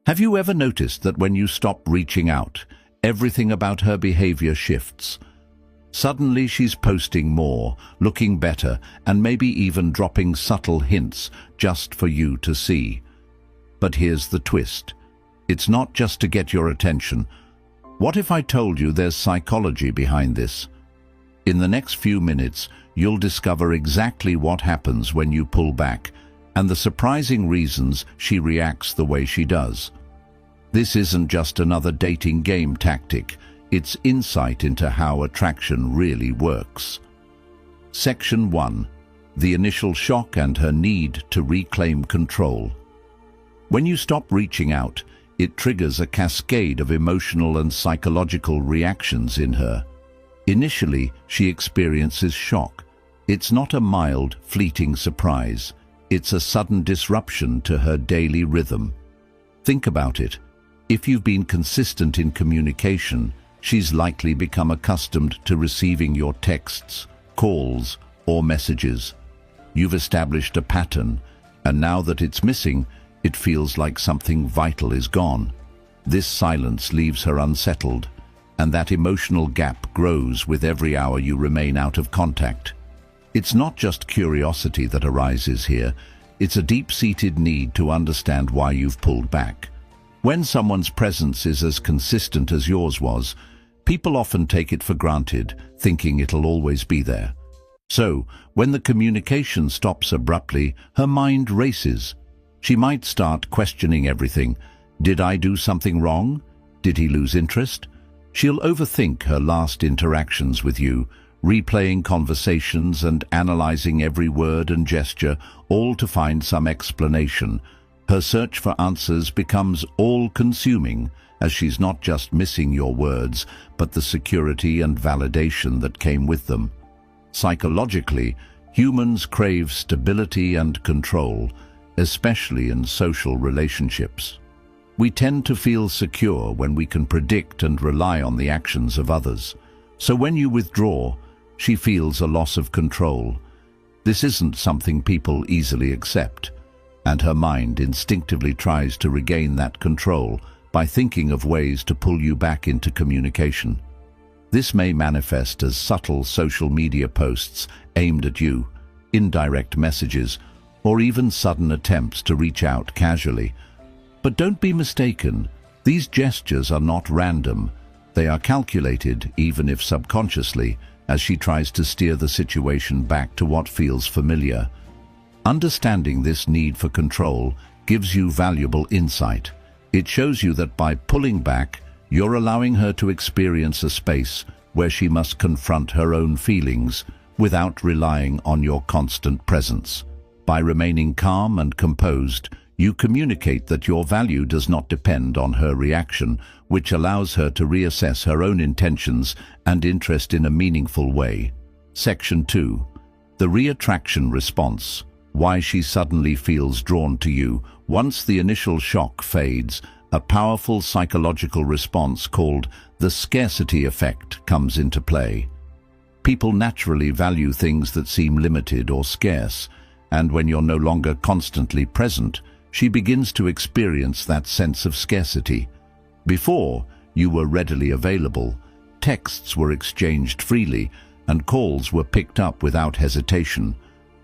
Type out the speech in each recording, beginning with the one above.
Have you ever noticed that when you stop reaching out, everything about her behavior shifts? Suddenly she's posting more, looking better, and maybe even dropping subtle hints just for you to see. But here's the twist. It's not just to get your attention. What if I told you there's psychology behind this? In the next few minutes, you'll discover exactly what happens when you pull back, and the surprising reasons she reacts the way she does. This isn't just another dating game tactic. It's insight into how attraction really works. Section 1. The initial shock and her need to reclaim control. When you stop reaching out, it triggers a cascade of emotional and psychological reactions in her. Initially, she experiences shock. It's not a mild, fleeting surprise. It's a sudden disruption to her daily rhythm. Think about it. If you've been consistent in communication, she's likely become accustomed to receiving your texts, calls, or messages. You've established a pattern, and now that it's missing, it feels like something vital is gone. This silence leaves her unsettled, and that emotional gap grows with every hour you remain out of contact. It's not just curiosity that arises here, it's a deep-seated need to understand why you've pulled back. When someone's presence is as consistent as yours was, people often take it for granted, thinking it'll always be there. So, when the communication stops abruptly, her mind races. She might start questioning everything. Did I do something wrong? Did he lose interest? She'll overthink her last interactions with you, replaying conversations and analyzing every word and gesture, all to find some explanation. Her search for answers becomes all-consuming, as she's not just missing your words, but the security and validation that came with them. Psychologically, humans crave stability and control, especially in social relationships. We tend to feel secure when we can predict and rely on the actions of others. So when you withdraw, she feels a loss of control. This isn't something people easily accept, and her mind instinctively tries to regain that control by thinking of ways to pull you back into communication. This may manifest as subtle social media posts aimed at you, indirect messages, or even sudden attempts to reach out casually. But don't be mistaken, these gestures are not random. They are calculated, even if subconsciously, as she tries to steer the situation back to what feels familiar. Understanding this need for control gives you valuable insight. It shows you that by pulling back, you're allowing her to experience a space where she must confront her own feelings without relying on your constant presence. By remaining calm and composed, you communicate that your value does not depend on her reaction, which allows her to reassess her own intentions and interest in a meaningful way. Section 2. The reattraction response. Why she suddenly feels drawn to you. Once the initial shock fades, a powerful psychological response called the scarcity effect comes into play. People naturally value things that seem limited or scarce, and when you're no longer constantly present, she begins to experience that sense of scarcity. Before, you were readily available, texts were exchanged freely, and calls were picked up without hesitation.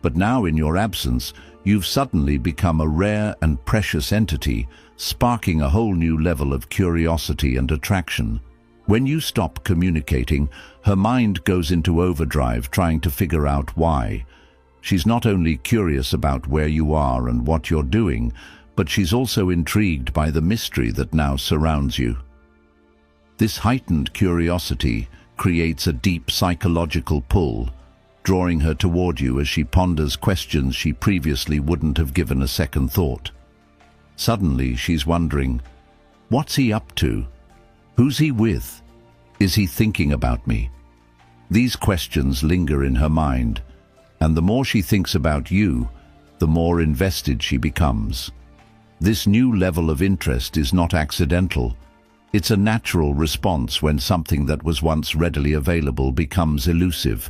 But now, in your absence, you've suddenly become a rare and precious entity, sparking a whole new level of curiosity and attraction. When you stop communicating, her mind goes into overdrive trying to figure out why. She's not only curious about where you are and what you're doing, but she's also intrigued by the mystery that now surrounds you. This heightened curiosity creates a deep psychological pull, drawing her toward you as she ponders questions she previously wouldn't have given a second thought. Suddenly, she's wondering, what's he up to? Who's he with? Is he thinking about me? These questions linger in her mind, and the more she thinks about you, the more invested she becomes. This new level of interest is not accidental. It's a natural response when something that was once readily available becomes elusive.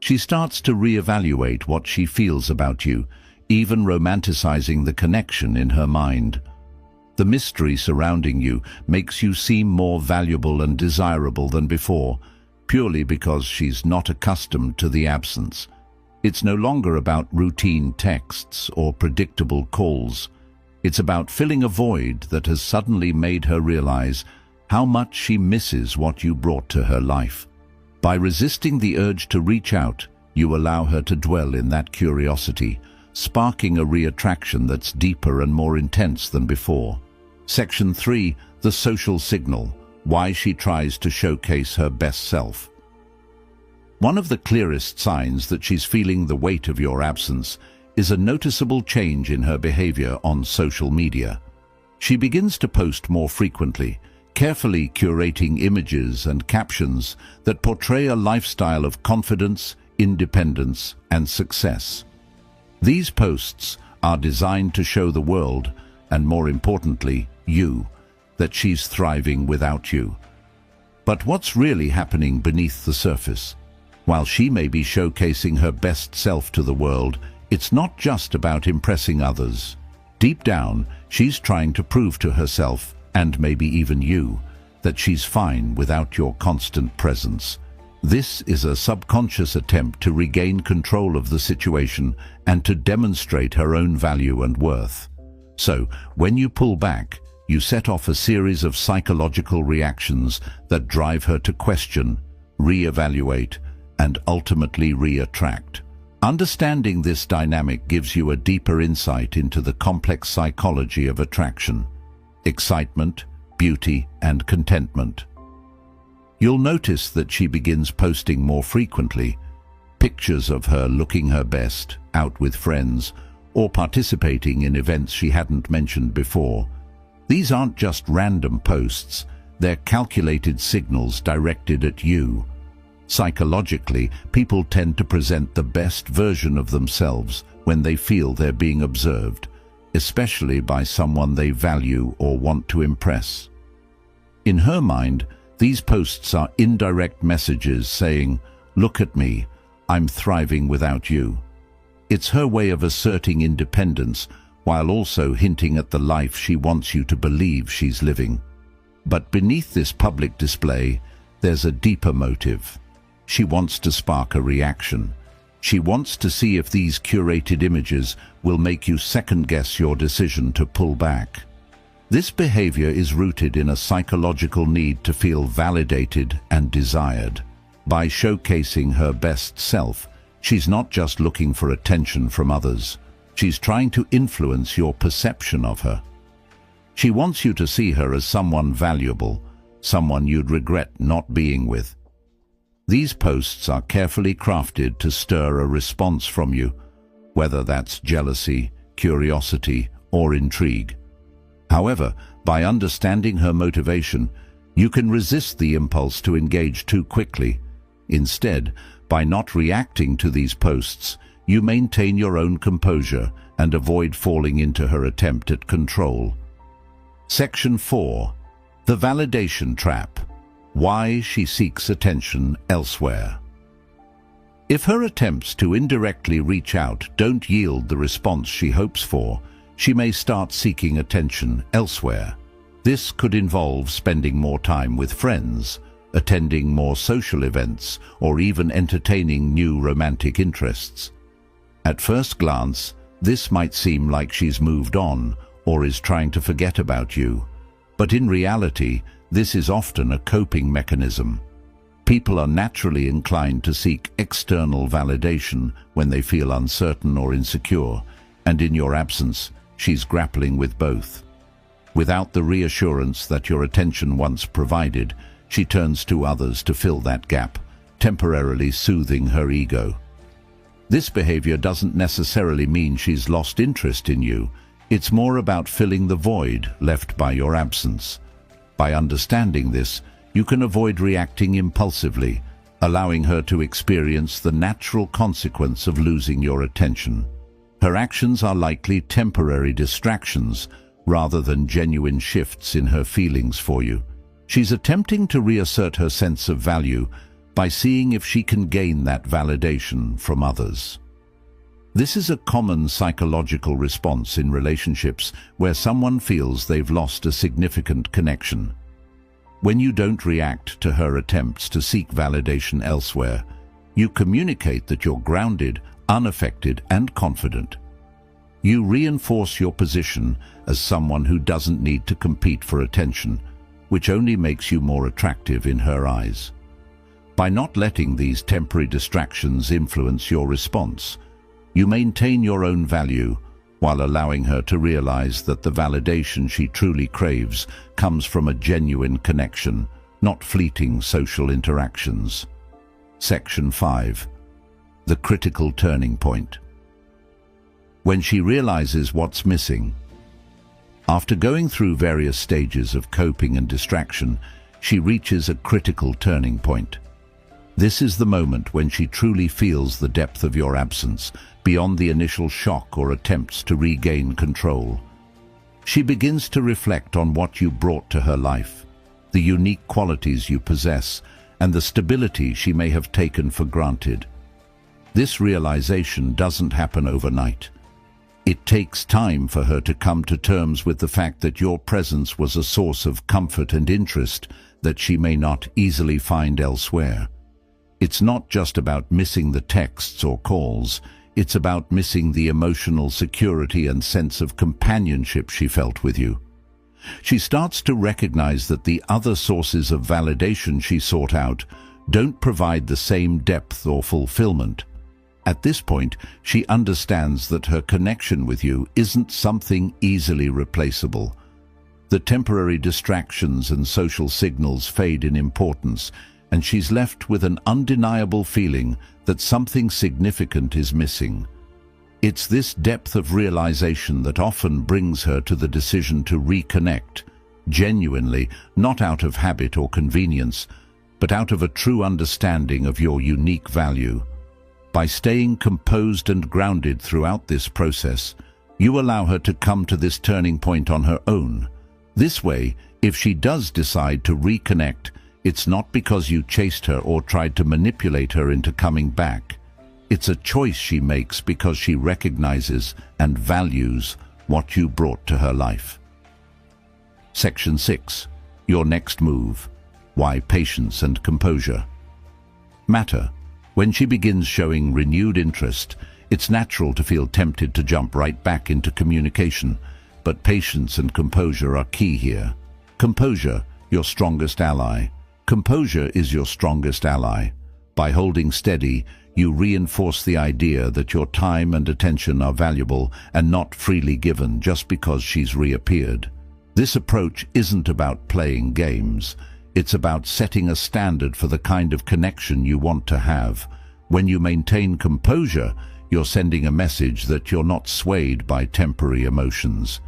She starts to reevaluate what she feels about you, even romanticizing the connection in her mind. The mystery surrounding you makes you seem more valuable and desirable than before, purely because she's not accustomed to the absence. It's no longer about routine texts or predictable calls. It's about filling a void that has suddenly made her realize how much she misses what you brought to her life. By resisting the urge to reach out, you allow her to dwell in that curiosity, sparking a reattraction that's deeper and more intense than before. Section 3. The social signal. Why she tries to showcase her best self. One of the clearest signs that she's feeling the weight of your absence is a noticeable change in her behavior on social media. She begins to post more frequently, carefully curating images and captions that portray a lifestyle of confidence, independence, and success. These posts are designed to show the world, and more importantly, you, that she's thriving without you. But what's really happening beneath the surface? While she may be showcasing her best self to the world, it's not just about impressing others. Deep down, she's trying to prove to herself, and maybe even you, that she's fine without your constant presence. This is a subconscious attempt to regain control of the situation and to demonstrate her own value and worth. So, when you pull back, you set off a series of psychological reactions that drive her to question, re-evaluate, and ultimately re-attract. Understanding this dynamic gives you a deeper insight into the complex psychology of attraction, excitement, beauty, and contentment. You'll notice that she begins posting more frequently, pictures of her looking her best, out with friends, or participating in events she hadn't mentioned before. These aren't just random posts, they're calculated signals directed at you. Psychologically, people tend to present the best version of themselves when they feel they're being observed, especially by someone they value or want to impress. In her mind, these posts are indirect messages saying, "Look at me, I'm thriving without you." It's her way of asserting independence while also hinting at the life she wants you to believe she's living. But beneath this public display, there's a deeper motive. She wants to spark a reaction. She wants to see if these curated images will make you second-guess your decision to pull back. This behavior is rooted in a psychological need to feel validated and desired. By showcasing her best self, she's not just looking for attention from others. She's trying to influence your perception of her. She wants you to see her as someone valuable, someone you'd regret not being with. These posts are carefully crafted to stir a response from you, whether that's jealousy, curiosity, or intrigue. However, by understanding her motivation, you can resist the impulse to engage too quickly. Instead, by not reacting to these posts, you maintain your own composure and avoid falling into her attempt at control. Section 4. The validation trap. Why she seeks attention elsewhere. If her attempts to indirectly reach out don't yield the response she hopes for, she may start seeking attention elsewhere. This could involve spending more time with friends, attending more social events, or even entertaining new romantic interests. At first glance, this might seem like she's moved on or is trying to forget about you. But in reality, this is often a coping mechanism. People are naturally inclined to seek external validation when they feel uncertain or insecure, and in your absence, she's grappling with both. Without the reassurance that your attention once provided, she turns to others to fill that gap, temporarily soothing her ego. This behavior doesn't necessarily mean she's lost interest in you. It's more about filling the void left by your absence. By understanding this, you can avoid reacting impulsively, allowing her to experience the natural consequence of losing your attention. Her actions are likely temporary distractions rather than genuine shifts in her feelings for you. She's attempting to reassert her sense of value by seeing if she can gain that validation from others. This is a common psychological response in relationships where someone feels they've lost a significant connection. When you don't react to her attempts to seek validation elsewhere, you communicate that you're grounded, unaffected, and confident. You reinforce your position as someone who doesn't need to compete for attention, which only makes you more attractive in her eyes. By not letting these temporary distractions influence your response, you maintain your own value while allowing her to realize that the validation she truly craves comes from a genuine connection, not fleeting social interactions. Section 5. The critical turning point. When she realizes what's missing. After going through various stages of coping and distraction, she reaches a critical turning point. This is the moment when she truly feels the depth of your absence, beyond the initial shock or attempts to regain control. She begins to reflect on what you brought to her life, the unique qualities you possess, and the stability she may have taken for granted. This realization doesn't happen overnight. It takes time for her to come to terms with the fact that your presence was a source of comfort and interest that she may not easily find elsewhere. It's not just about missing the texts or calls, it's about missing the emotional security and sense of companionship she felt with you. She starts to recognize that the other sources of validation she sought out don't provide the same depth or fulfillment. At this point, she understands that her connection with you isn't something easily replaceable. The temporary distractions and social signals fade in importance, and she's left with an undeniable feeling that something significant is missing. It's this depth of realization that often brings her to the decision to reconnect, genuinely, not out of habit or convenience, but out of a true understanding of your unique value. By staying composed and grounded throughout this process, you allow her to come to this turning point on her own. This way, if she does decide to reconnect, it's not because you chased her or tried to manipulate her into coming back. It's a choice she makes because she recognizes and values what you brought to her life. Section 6. Your next move. Why patience and composure matter. When she begins showing renewed interest, it's natural to feel tempted to jump right back into communication, but patience and composure are key here. Composure, your strongest ally. Composure is your strongest ally. By holding steady, you reinforce the idea that your time and attention are valuable and not freely given just because she's reappeared. This approach isn't about playing games. It's about setting a standard for the kind of connection you want to have. When you maintain composure, you're sending a message that you're not swayed by temporary emotions.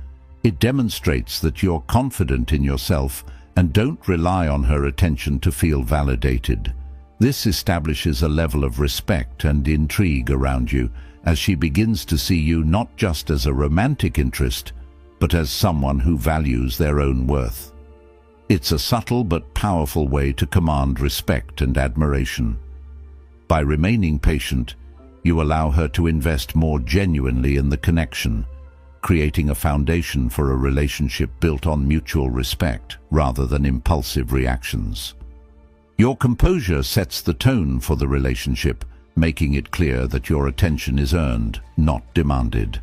It demonstrates that you're confident in yourself and don't rely on her attention to feel validated. This establishes a level of respect and intrigue around you as she begins to see you not just as a romantic interest, but as someone who values their own worth. It's a subtle but powerful way to command respect and admiration. By remaining patient, you allow her to invest more genuinely in the connection, creating a foundation for a relationship built on mutual respect rather than impulsive reactions. Your composure sets the tone for the relationship, making it clear that your attention is earned, not demanded.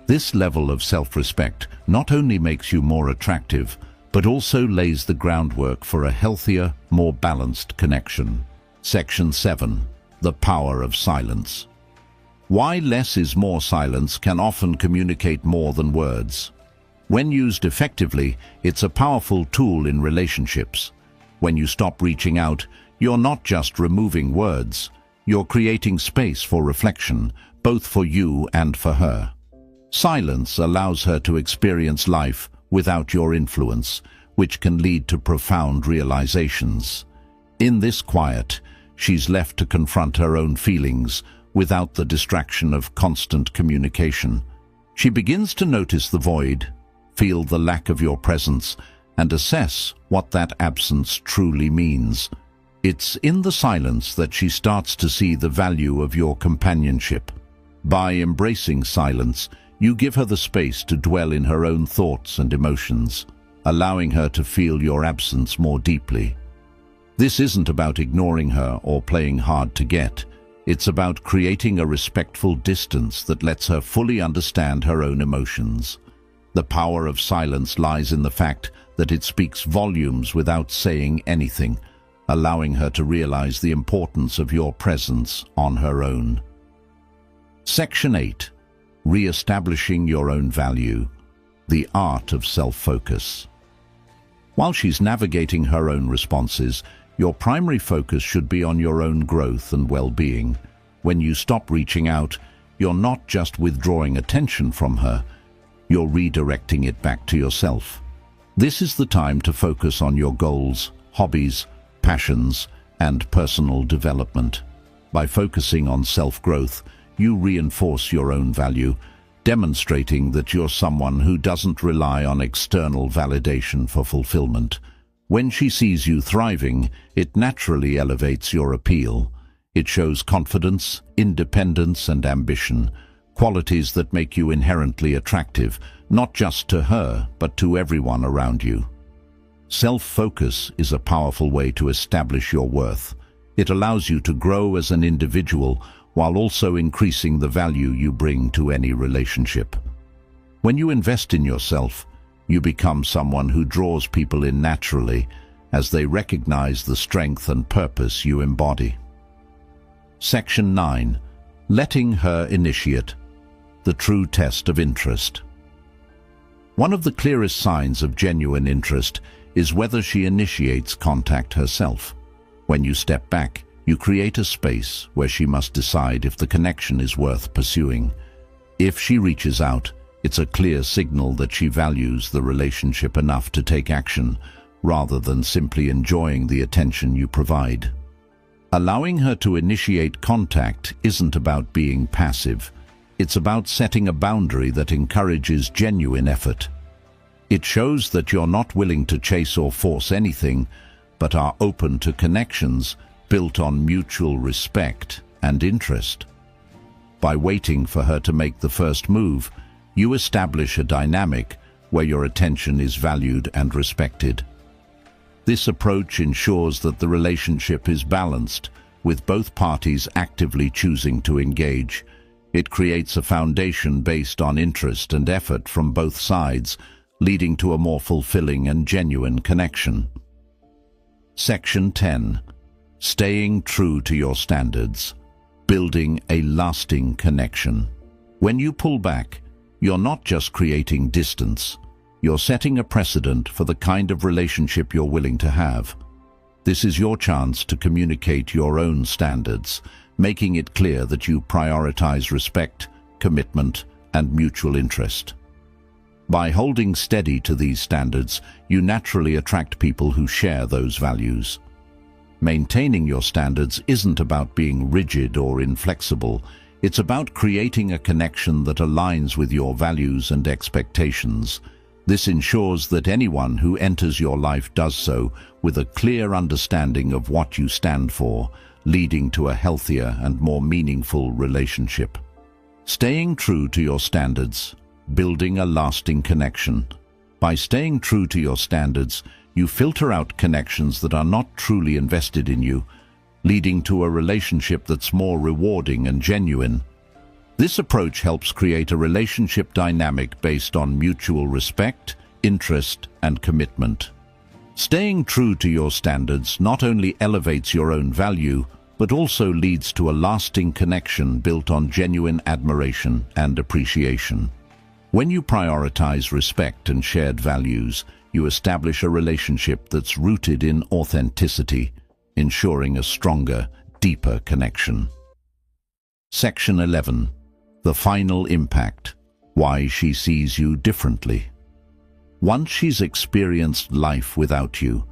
This level of self-respect not only makes you more attractive, but also lays the groundwork for a healthier, more balanced connection. Section 7. The power of silence. Why less is more silence can often communicate more than words. When used effectively, it's a powerful tool in relationships. When you stop reaching out, you're not just removing words, you're creating space for reflection, both for you and for her. Silence allows her to experience life without your influence, which can lead to profound realizations. In this quiet, she's left to confront her own feelings without the distraction of constant communication. She begins to notice the void, feel the lack of your presence, and assess what that absence truly means. It's in the silence that she starts to see the value of your companionship. By embracing silence, you give her the space to dwell in her own thoughts and emotions, allowing her to feel your absence more deeply. This isn't about ignoring her or playing hard to get. It's about creating a respectful distance that lets her fully understand her own emotions. The power of silence lies in the fact that it speaks volumes without saying anything, allowing her to realize the importance of your presence on her own. Section 8. Reestablishing your own value. The art of self-focus. While she's navigating her own responses, your primary focus should be on your own growth and well-being. When you stop reaching out, you're not just withdrawing attention from her, you're redirecting it back to yourself. This is the time to focus on your goals, hobbies, passions, and personal development. By focusing on self-growth, you reinforce your own value, demonstrating that you're someone who doesn't rely on external validation for fulfillment. When she sees you thriving, it naturally elevates your appeal. It shows confidence, independence, and ambition, qualities that make you inherently attractive, not just to her, but to everyone around you. Self-focus is a powerful way to establish your worth. It allows you to grow as an individual while also increasing the value you bring to any relationship. When you invest in yourself, you become someone who draws people in naturally as they recognize the strength and purpose you embody. Section 9. Letting her initiate. The true test of interest. One of the clearest signs of genuine interest is whether she initiates contact herself. When you step back, you create a space where she must decide if the connection is worth pursuing. If she reaches out, it's a clear signal that she values the relationship enough to take action, rather than simply enjoying the attention you provide. Allowing her to initiate contact isn't about being passive. It's about setting a boundary that encourages genuine effort. It shows that you're not willing to chase or force anything, but are open to connections built on mutual respect and interest. By waiting for her to make the first move, you establish a dynamic where your attention is valued and respected. This approach ensures that the relationship is balanced, with both parties actively choosing to engage. It creates a foundation based on interest and effort from both sides, leading to a more fulfilling and genuine connection. Section 10. Staying true to your standards. Building a lasting connection. When you pull back, you're not just creating distance, you're setting a precedent for the kind of relationship you're willing to have. This is your chance to communicate your own standards, making it clear that you prioritize respect, commitment, and mutual interest. By holding steady to these standards, you naturally attract people who share those values. Maintaining your standards isn't about being rigid or inflexible. It's about creating a connection that aligns with your values and expectations. This ensures that anyone who enters your life does so with a clear understanding of what you stand for, leading to a healthier and more meaningful relationship. Staying true to your standards. Building a lasting connection. By staying true to your standards, you filter out connections that are not truly invested in you, leading to a relationship that's more rewarding and genuine. This approach helps create a relationship dynamic based on mutual respect, interest, and commitment. Staying true to your standards not only elevates your own value, but also leads to a lasting connection built on genuine admiration and appreciation. When you prioritize respect and shared values, you establish a relationship that's rooted in authenticity, ensuring a stronger, deeper connection. Section 11. The final impact. Why she sees you differently. Once she's experienced life without you,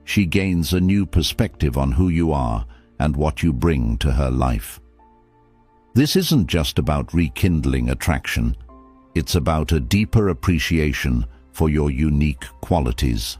she gains a new perspective on who you are and what you bring to her life. This isn't just about rekindling attraction. It's about a deeper appreciation for your unique qualities.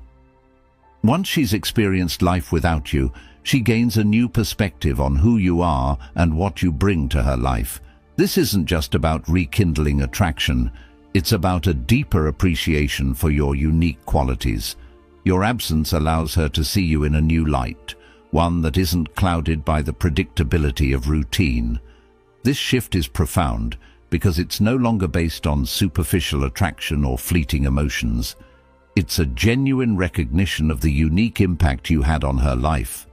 Once she's experienced life without you, she gains a new perspective on who you are and what you bring to her life. This isn't just about rekindling attraction, it's about a deeper appreciation for your unique qualities. Your absence allows her to see you in a new light, one that isn't clouded by the predictability of routine. This shift is profound because it's no longer based on superficial attraction or fleeting emotions. It's a genuine recognition of the unique impact you had on her life.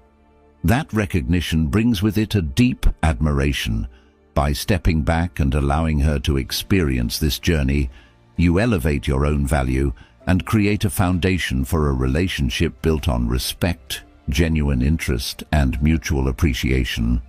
That recognition brings with it a deep admiration. By stepping back and allowing her to experience this journey, you elevate your own value and create a foundation for a relationship built on respect, genuine interest, and mutual appreciation.